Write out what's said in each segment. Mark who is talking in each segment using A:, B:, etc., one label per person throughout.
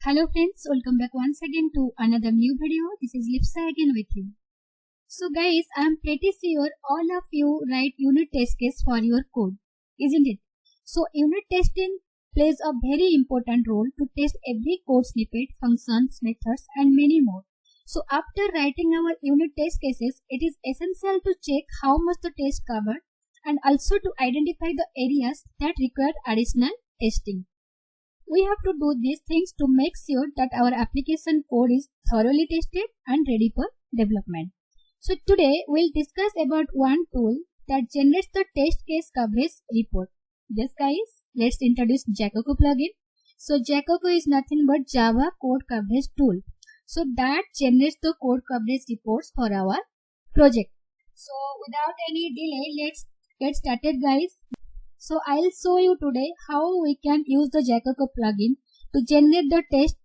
A: Hello friends, welcome back once again to another new video. This is Lipsa again with you. So guys, I am pretty sure all of you write unit test case for your code, isn't it? So unit testing plays a very important role to test every code snippet, functions, methods and many more. So after writing our unit test cases, it is essential to check how much the test covered and also to identify the areas that require additional testing. We have to do these things to make sure that our application code is thoroughly tested and ready for development. So today we'll discuss about one tool that generates the test case coverage report. Yes guys, let's introduce Jacoco plugin. So Jacoco is nothing but Java code coverage tool. So that generates the code coverage reports for our project. So without any delay, let's get started guys. So I'll show you today how we can use the Jacoco plugin to generate the test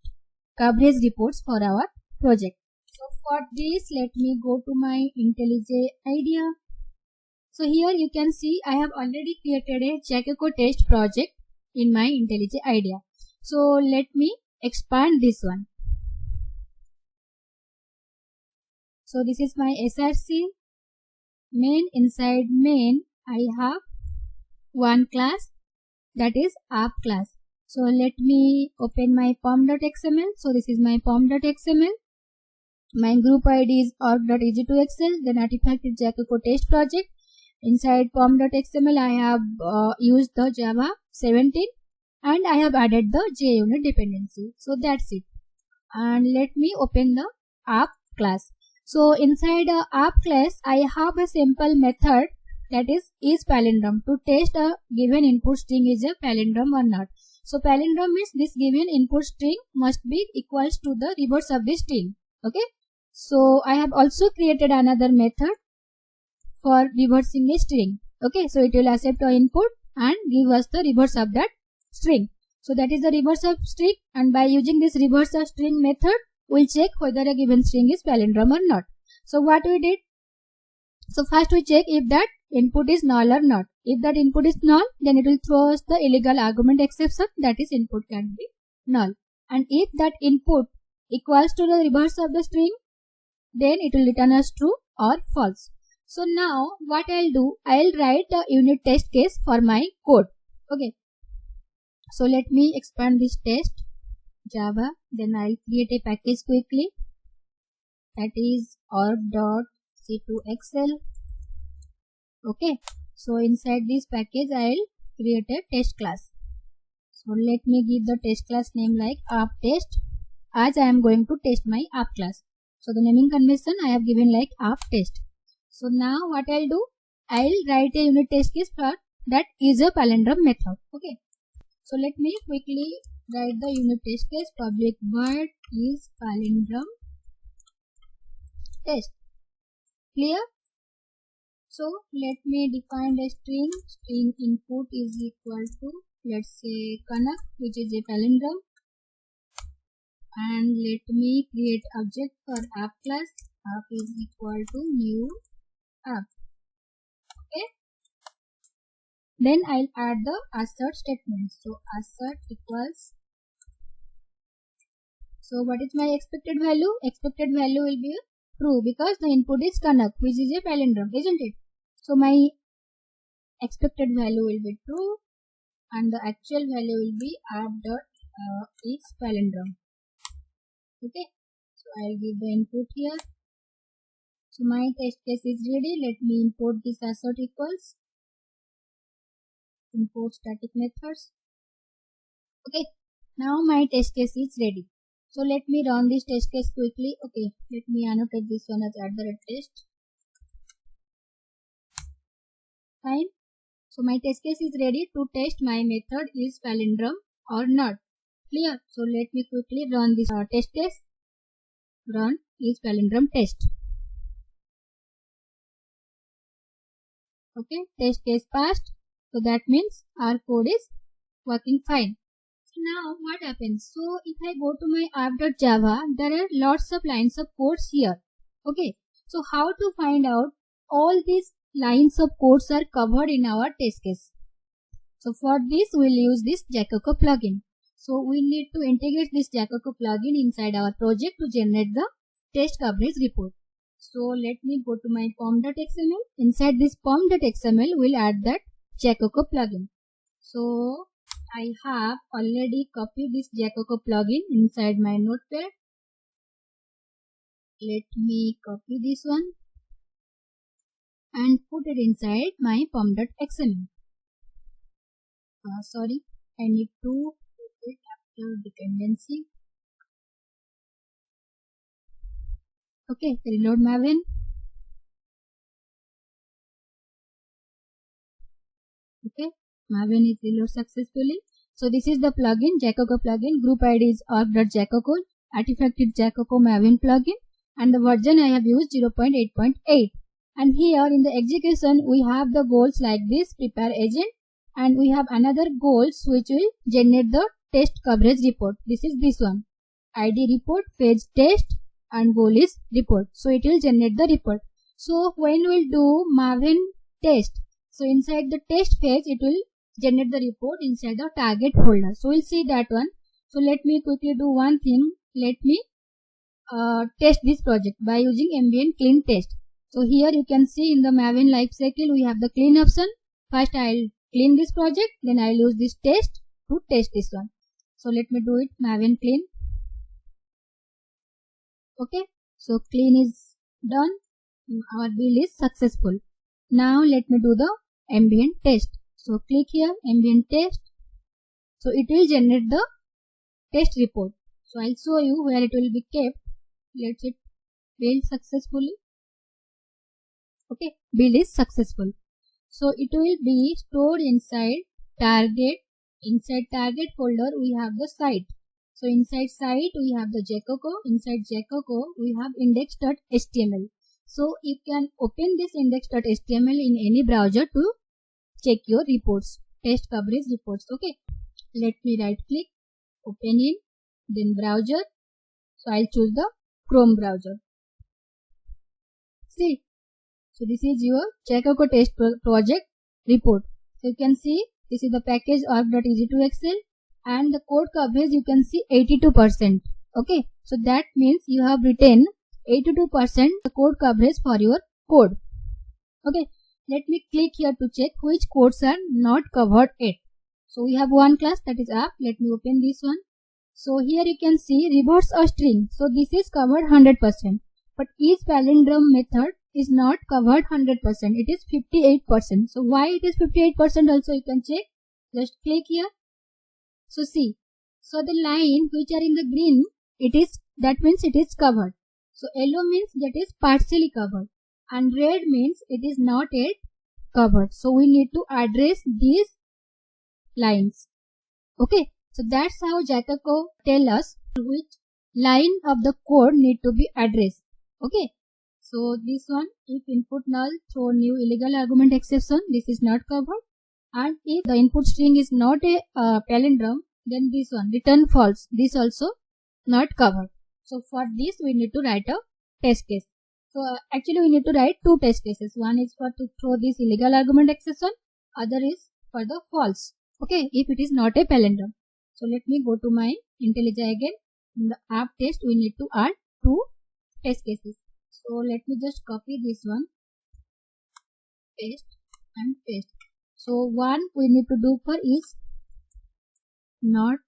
A: coverage reports for our project. So for this, let me go to my IntelliJ IDEA. So here you can see I have already created a Jacoco test project in my IntelliJ IDEA. So let me expand this one. So this is my src main. Inside main I have one class, that is app class. So let me open my pom.xml. So this is my pom.xml. My group ID is org.easy2excel. Then artifact is Jacoco test project. Inside pom.xml I have used the Java 17 and I have added the JUnit dependency. So that's it. And let me open the app class. So inside the app class I have a simple method, that is palindrome, to test a given input string is a palindrome or not. So palindrome means this given input string must be equals to the reverse of the string. Okay. So I have also created another method for reversing a string. Okay. So it will accept our input and give us the reverse of that string. So that is the reverse of string, and by using this reverse of string method, we'll check whether a given string is palindrome or not. So what we did? So first we check if that input is null or not. If that input is null, then it will throw us the illegal argument exception, that is input can be null. And if that input equals to the reverse of the string, then it will return us true or false. So now what I'll do, I'll write the unit test case for my code. Okay. So let me expand this test Java. Then I'll create a package quickly, that is org.c2excel. Okay, so inside this package I'll create a test class. So let me give the test class name like app test, as I am going to test my app class. So the naming convention I have given like app test. So now what I'll do, I'll write a unit test case for that is a palindrome method. Okay, so let me quickly write the unit test case. Public void is palindrome test. Clear? So let me define the string. String input is equal to, let's say, Kanak, which is a palindrome. And let me create object for app class. App is equal to new app. Okay. Then I'll add the assert statement. So assert equals. So what is my expected value? Expected value will be true because the input is Kanak, which is a palindrome, isn't it? So my expected value will be true and the actual value will be app.is palindrome. Okay, so I'll give the input here. So my test case is ready. Let me import this assert equals, import static methods. Okay, now my test case is ready. So let me run this test case quickly. Okay, let me annotate this one as @test. Fine. So my test case is ready to test my method is palindrome or not. Clear? So let me quickly run this test case. Run is palindrome test. Okay, test case passed. So that means our code is working fine. So now what happens? So if I go to my app.java, there are lots of lines of codes here. Okay, so how to find out all these lines of codes are covered in our test case? So for this we'll use this Jacoco plugin. So we need to integrate this Jacoco plugin inside our project to generate the test coverage report. So let me go to my pom.xml. Inside this pom.xml, we'll add that Jacoco plugin. So I have already copied this Jacoco plugin inside my notepad. Let me copy this one and put it inside my pom.xml. Sorry, I need to put it after dependency. Okay, reload Maven. Okay, Maven is reloaded successfully. So this is the plugin, Jacoco plugin. Group ID is org.jacoco. Artifact is Jacoco Maven plugin. And the version I have used 0.8.8. And here in the execution, we have the goals like this, prepare agent. And we have another goals which will generate the test coverage report. This is this one. ID report, phase test, and goal is report. So it will generate the report. So when we'll do Maven test, so inside the test phase, it will generate the report inside the target folder. So we'll see that one. So let me quickly do one thing. Let me test this project by using ambient clean test. So here you can see in the Maven lifecycle, we have the clean option. First I'll clean this project, then I'll use this test to test this one. So let me do it, Maven clean. Okay, so clean is done. Our build is successful. Now let me do the ambient test. So click here, ambient test. So it will generate the test report. So I'll show you where it will be kept. Let's it build successfully. Okay, build is successful. So it will be stored inside target. Inside target folder we have the site. So inside site we have the Jacoco. Inside Jacoco we have index.html. So you can open this index.html in any browser to check your reports, test coverage reports. Okay, let me right click, open in, then browser. So I'll choose the Chrome browser. See, so this is your Jacoco test project report. So you can see this is the package org.eg2xl and the code coverage you can see 82%. Okay, so that means you have written 82% the code coverage for your code. Okay, let me click here to check which codes are not covered yet. So we have one class, that is app. Let me open this one. So here you can see reverse a string. So this is covered 100%. But each palindrome method is not covered 100%. It is 58%. So why it is 58% also you can check. Just click here. So see. So the line which are in the green, that means it is covered. So yellow means that is partially covered. And red means it is not yet covered. So we need to address these lines. Okay. So that's how Jacoco tell us which line of the code need to be addressed. Okay. So this one, if input null, throw new illegal argument exception, this is not covered. And if the input string is not a palindrome, then this one, return false, this also not covered. So for this we need to write a test case. So actually we need to write two test cases. One is for to throw this illegal argument exception, other is for the false. Okay, if it is not a palindrome. So let me go to my IntelliJ again. In the app test we need to add two test cases. So let me just copy this one, paste and paste. So one we need to do for is not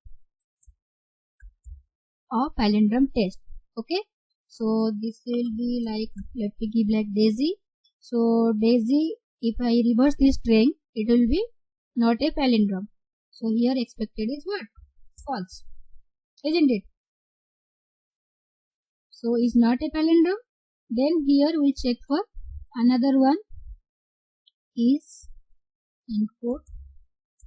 A: a palindrome test. Okay. So this will be like, let me give like Daisy. So Daisy, if I reverse this string, it will be not a palindrome. So here expected is what? False. Isn't it? So is not a palindrome. Then here we'll check for another one is input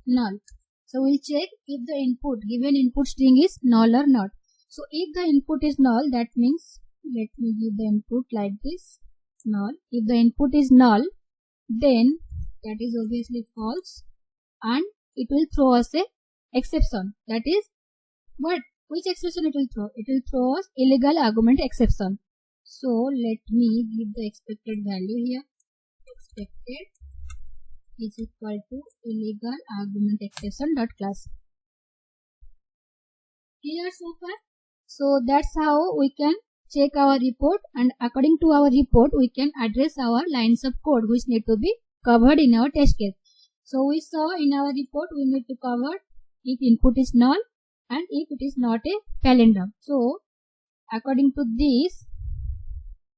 A: null. So we'll check if the input, given input string is null or not. So if the input is null, that means, let me give the input like this, null. If the input is null, then that is obviously false and it will throw us a exception. That is what? Which exception it will throw? It will throw us illegal argument exception. So let me give the expected value here. Expected is equal to illegal argument exception dot class. Clear so far? So that's how we can check our report, and according to our report we can address our lines of code which need to be covered in our test case. So we saw in our report we need to cover if input is null and if it is not a palindrome. So according to this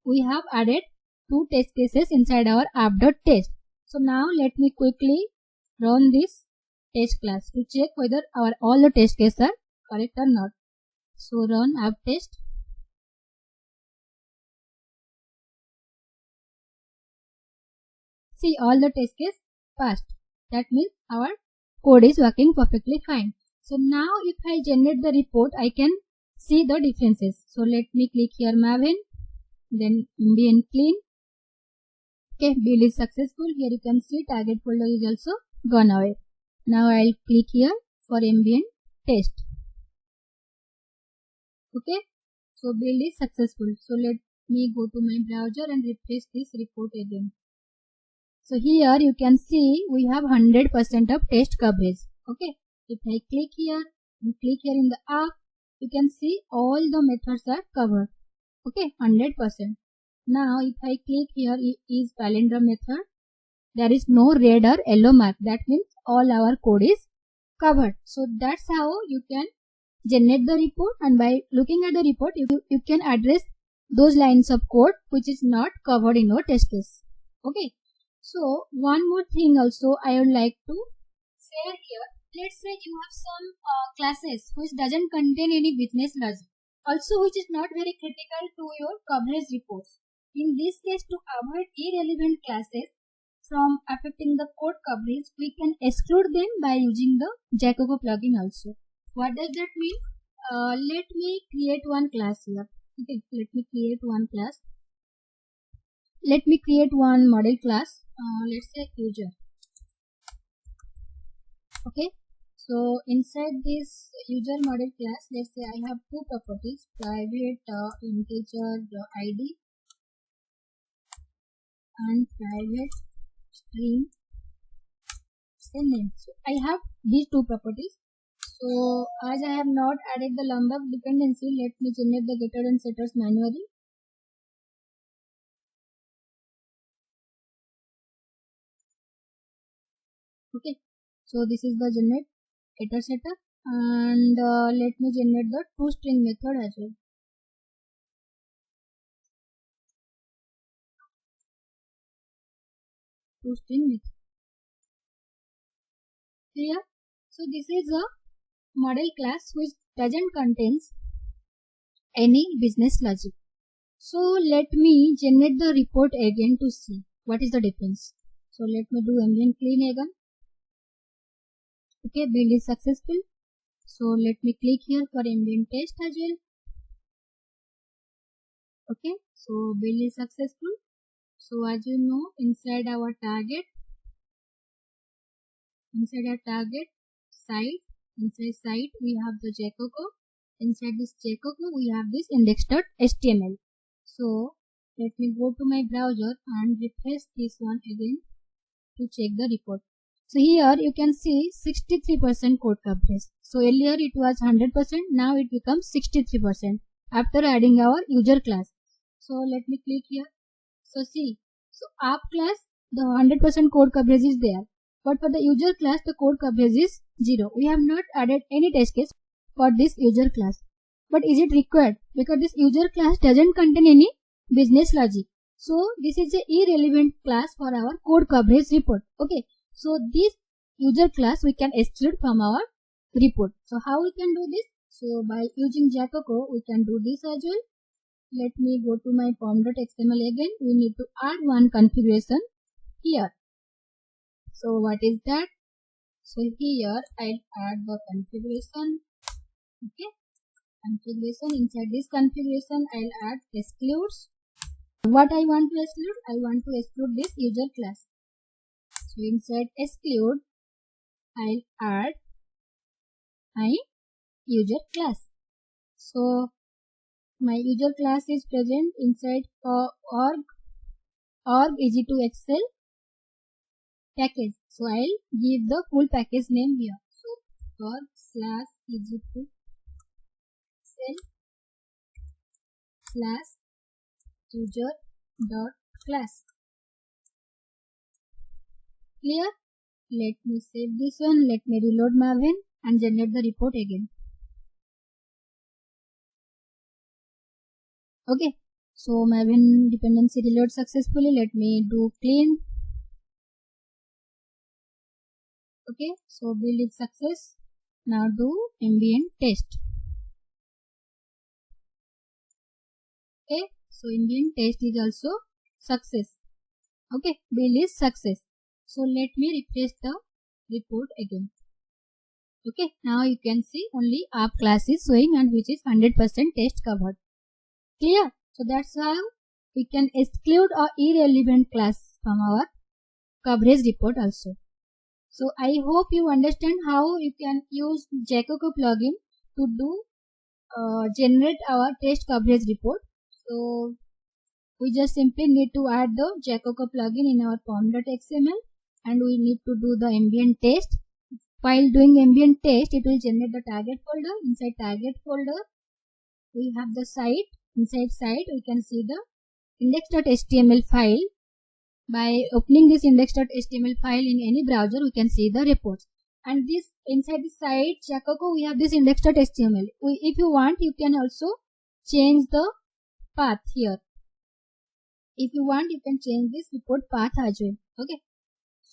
A: we have added two test cases inside our app.test. So now let me quickly run this test class to check whether all the test cases are correct or not. So run app test. See, all the test cases passed. That means our code is working perfectly fine. So now if I generate the report, I can see the differences. So let me click here Maven, then ambient clean. Okay, build is successful. Here you can see target folder is also gone away. Now I'll click here for ambient test. Okay, so build is successful. So let me go to my browser and refresh this report again. So here you can see we have 100% of test coverage. Okay, if I click here and click here in the app, you can see all the methods are covered. Okay, 100%. Now if I click here is palindrome method, there is no red or yellow mark. That means all our code is covered. So that's how you can generate the report, and by looking at the report you can address those lines of code which is not covered in your test case. Okay, so one more thing also I would like to share here. Let's say you have some classes which doesn't contain any business logic, also which is not very critical to your coverage reports. In this case, to avoid irrelevant classes from affecting the code coverage, we can exclude them by using the Jacoco plugin also. What does that mean? Let me create one class here. Okay, let me create one class. Let me create one model class. Let's say user. Okay, so inside this user model class, let's say I have two properties: private integer ID and private string name. So I have these two properties. So as I have not added the lambda dependency, let me generate the getter and setters manually. Okay, so this is the generate getter setter, and let me generate the toString method as well. toString method. Clear? So this is a model class which doesn't contains any business logic. So let me generate the report again to see what is the difference. So let me do ambient clean again. Okay, build is successful. So let me click here for ambient test as well. Okay, so build is successful. So as you know, inside our target site we have the Jacoco. Inside this Jacoco we have this index.html. So let me go to my browser and refresh this one again to check the report. So here you can see 63% code coverage. So earlier it was 100%, now it becomes 63% after adding our user class. So let me click here. So see, so app class the 100% code coverage is there, but for the user class the code coverage is 0. We have not added any test case for this user class. But is it required? Because this user class doesn't contain any business logic. So this is a irrelevant class for our code coverage report. Okay. So this user class we can exclude from our report. So how we can do this? So by using Jacoco we can do this as well. Let me go to my pom.xml again. We need to add one configuration here. So what is that? So here I'll add the configuration. Okay. Configuration. Inside this configuration I'll add excludes. What I want to exclude? I want to exclude this user class. So inside exclude I'll add my user class. So my user class is present inside org EG2Excel package. So I'll give the full package name here. So org/EG2 maven slash user dot class. Clear? Let me save this one. Let me reload Maven and generate the report again. Okay. So Maven dependency reload successfully. Let me do clean. Okay. So build is success. Now do ambient test. Okay. So ambient test is also success. Okay. Build is success. So let me refresh the report again. Okay, now you can see only app class is showing and which is 100% test covered. Clear? So that's how we can exclude a irrelevant class from our coverage report also. So I hope you understand how you can use Jacoco plugin to do generate our test coverage report. So we just simply need to add the Jacoco plugin in our form.xml. And we need to do the ambient test. While doing ambient test, it will generate the target folder. Inside target folder, we have the site. Inside site, we can see the index.html file. By opening this index.html file in any browser, we can see the reports. And this inside the site, Jacoco, we have this index.html. If you want, you can also change the path here. If you want, you can change this report path as well. Okay.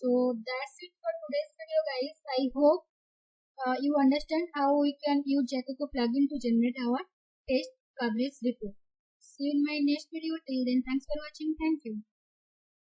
A: So that's it for today's video, guys. I hope you understand how we can use Jacoco plugin to generate our test coverage report. See you in my next video. Till then, thanks for watching. Thank you.